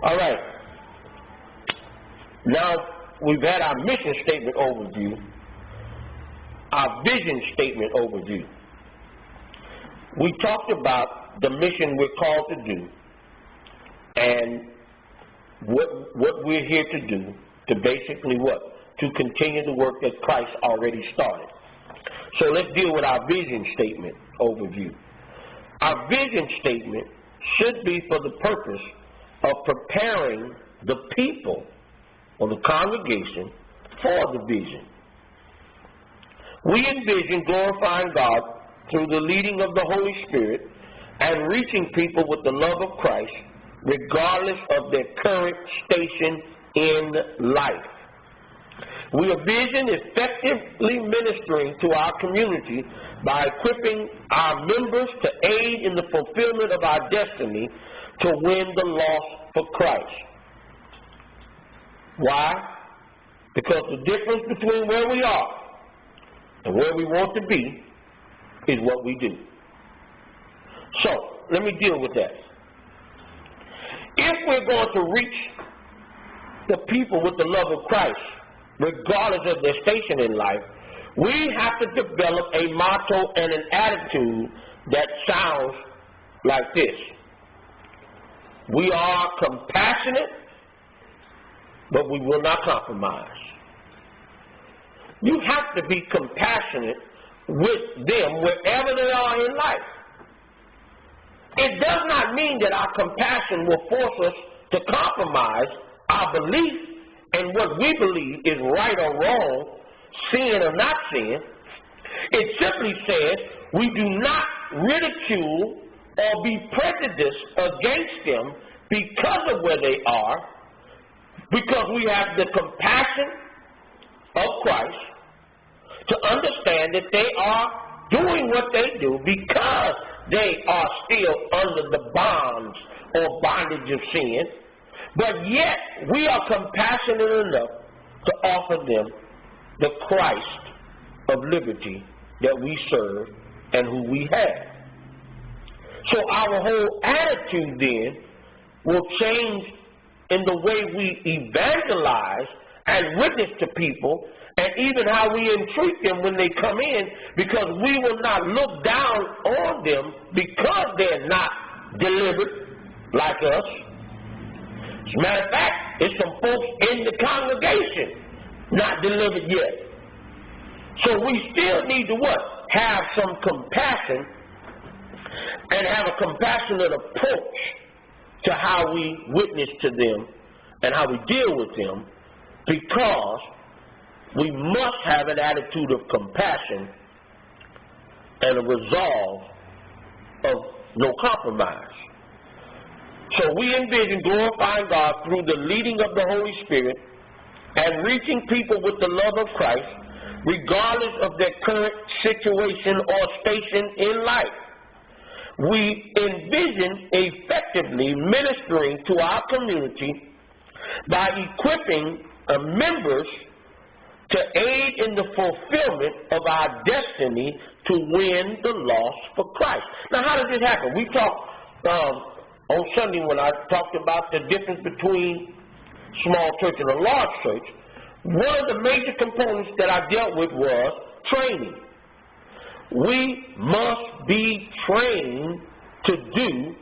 All right. Now we've had our mission statement overview, our vision statement overview. We talked about the mission we're called to do and what we're here to do, to basically what? To continue the work that Christ already started. So let's deal with our vision statement overview. Our vision statement should be for the purpose of preparing the people or the congregation for the vision. We envision glorifying God through the leading of the Holy Spirit and reaching people with the love of Christ regardless of their current station in life. We envision effectively ministering to our community by equipping our members to aid in the fulfillment of our destiny to win the lost for Christ. Why? Because the difference between where we are and where we want to be is what we do. So, let me deal with that. If we're going to reach the people with the love of Christ, regardless of their station in life, we have to develop a motto and an attitude that sounds like this. We are compassionate, but we will not compromise. You have to be compassionate with them wherever they are in life. It does not mean that our compassion will force us to compromise our belief in what we believe is right or wrong, sin or not sin. It simply says we do not ridicule or be prejudiced against them because of where they are, because we have the compassion of Christ to understand that they are doing what they do because they are still under the bonds or bondage of sin, but yet we are compassionate enough to offer them the Christ of liberty that we serve and who we have. So our whole attitude then will change in the way we evangelize and witness to people, and even how we entreat them when they come in, because we will not look down on them because they're not delivered like us. As a matter of fact, there's some folks in the congregation not delivered yet. So we still need to what? Have some compassion and have a compassionate approach to how we witness to them and how we deal with them, because we must have an attitude of compassion and a resolve of no compromise. So we envision glorifying God through the leading of the Holy Spirit and reaching people with the love of Christ regardless of their current situation or station in life. We envision effectively ministering to our community by equipping members to aid in the fulfillment of our destiny to win the lost for Christ. Now, how does this happen? We talked on Sunday when I talked about the difference between small church and a large church. One of the major components that I dealt with was training. We must be trained to do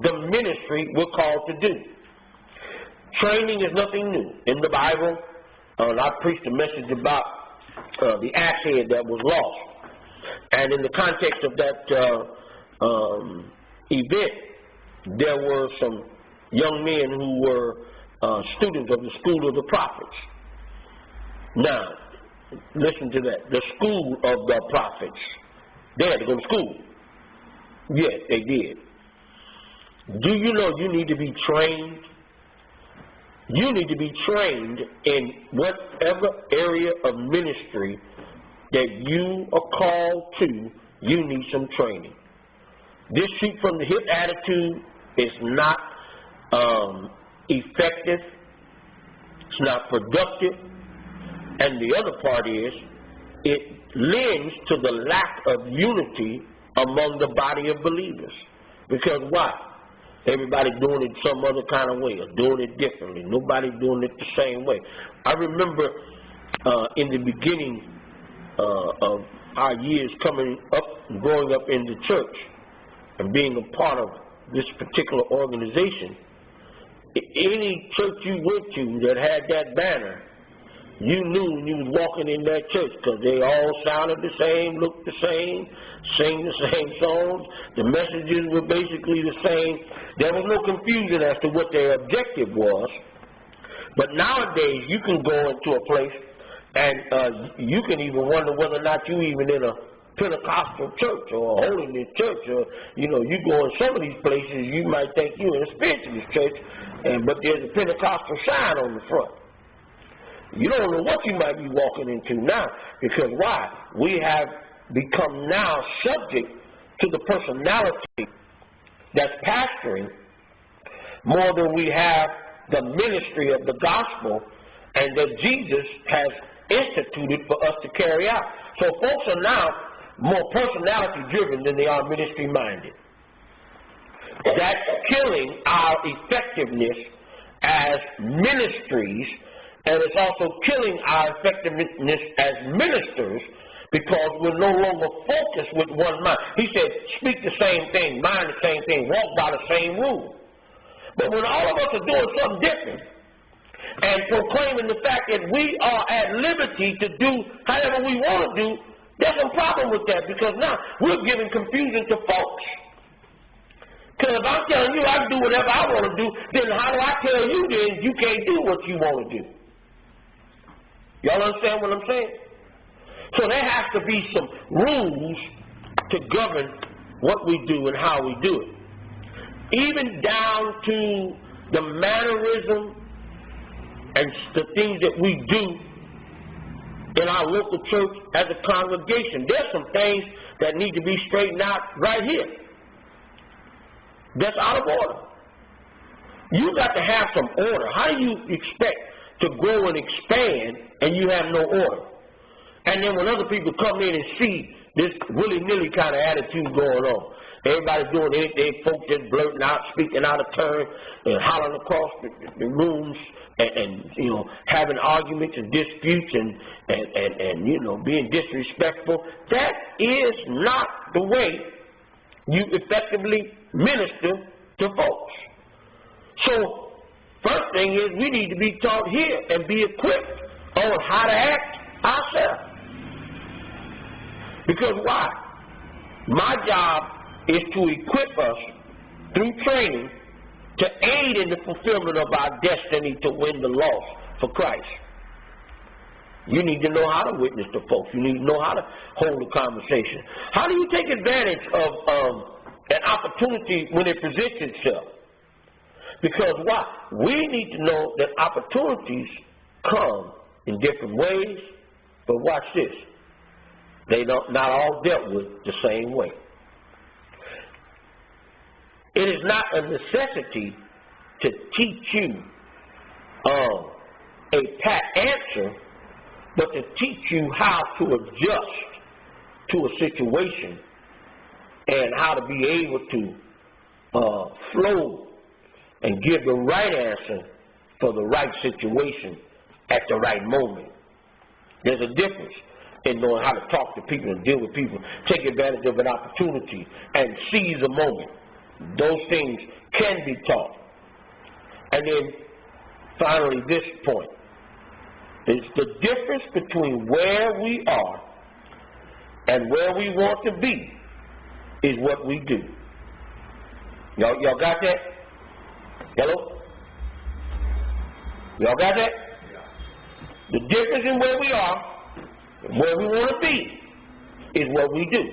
the ministry we're called to do. Training is nothing new. In the Bible, I preached a message about the axe head that was lost. And in the context of that event, there were some young men who were students of the school of the prophets. Now, listen to that. The school of the prophets. They had to go to school. Yes, they did. Do you know you need to be trained? You need to be trained in whatever area of ministry that you are called to. You need some training. This shoot from the hip attitude is not effective. It's not productive. And the other part is it lends to the lack of unity among the body of believers. Because why? Everybody doing it some other kind of way or doing it differently. Nobody doing it the same way. I remember in the beginning of our years coming up and growing up in the church and being a part of this particular organization, any church you went to that had that banner, you knew when you was walking in that church because they all sounded the same, looked the same, sang the same songs. The messages were basically the same. There was no confusion as to what their objective was. But nowadays, you can go into a place and you can even wonder whether or not you even in a Pentecostal church or a holiness church, or you go in some of these places, you might think you're in a spiritualist church, but there's a Pentecostal sign on the front. You don't know what you might be walking into now, because why? We have become now subject to the personality that's pastoring more than we have the ministry of the gospel and that Jesus has instituted for us to carry out. So folks are now more personality driven than they are ministry minded. That's killing our effectiveness as ministries, and it's also killing our effectiveness as ministers, because we're no longer focused with one mind. He said, speak the same thing, mind the same thing, walk by the same rule. But when all of us are doing something different and proclaiming the fact that we are at liberty to do however we want to do, there's some problem with that, because now we're giving confusion to folks. Because if I'm telling you I can do whatever I want to do, then how do I tell you then you can't do what you want to do? Y'all understand what I'm saying? So there has to be some rules to govern what we do and how we do it. Even down to the mannerism and the things that we do in our local church as a congregation. There's some things that need to be straightened out right here. That's out of order. You got to have some order. How do you expect to grow and expand and you have no order? And then when other people come in and see this willy-nilly kind of attitude going on, everybody's doing anything, folks just blurting out, speaking out of turn, and hollering across the rooms, and having arguments and disputes and being disrespectful. That is not the way you effectively minister to folks. So first thing is we need to be taught here and be equipped on how to act ourselves. Because why? My job is to equip us through training to aid in the fulfillment of our destiny to win the lost for Christ. You need to know how to witness to folks. You need to know how to hold a conversation. How do you take advantage of an opportunity when it presents itself? Because why? We need to know that opportunities come in different ways, but watch this. They not all dealt with the same way. It is not a necessity to teach you a pat answer, but to teach you how to adjust to a situation and how to be able to flow and give the right answer for the right situation at the right moment. There's a difference in knowing how to talk to people and deal with people, take advantage of an opportunity and seize a moment. Those things can be taught. And then finally, this point is the difference between where we are and where we want to be is what we do. Y'all got that? Hello? Y'all got that? The difference in where we are and where we want to be is what we do.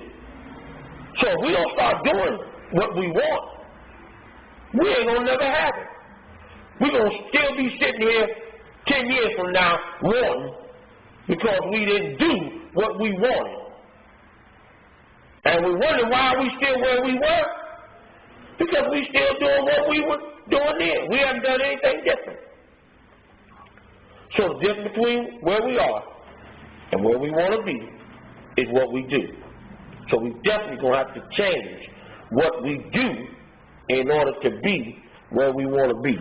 So if we don't start doing what we want, we ain't going to never have it. We're going to still be sitting here 10 years from now wanting because we didn't do what we wanted. And we wonder why we still where we were, because we still doing what we were doing then. We haven't done anything different. So the difference between where we are and where we want to be is what we do. So we definitely going to have to change what we do in order to be where we want to be.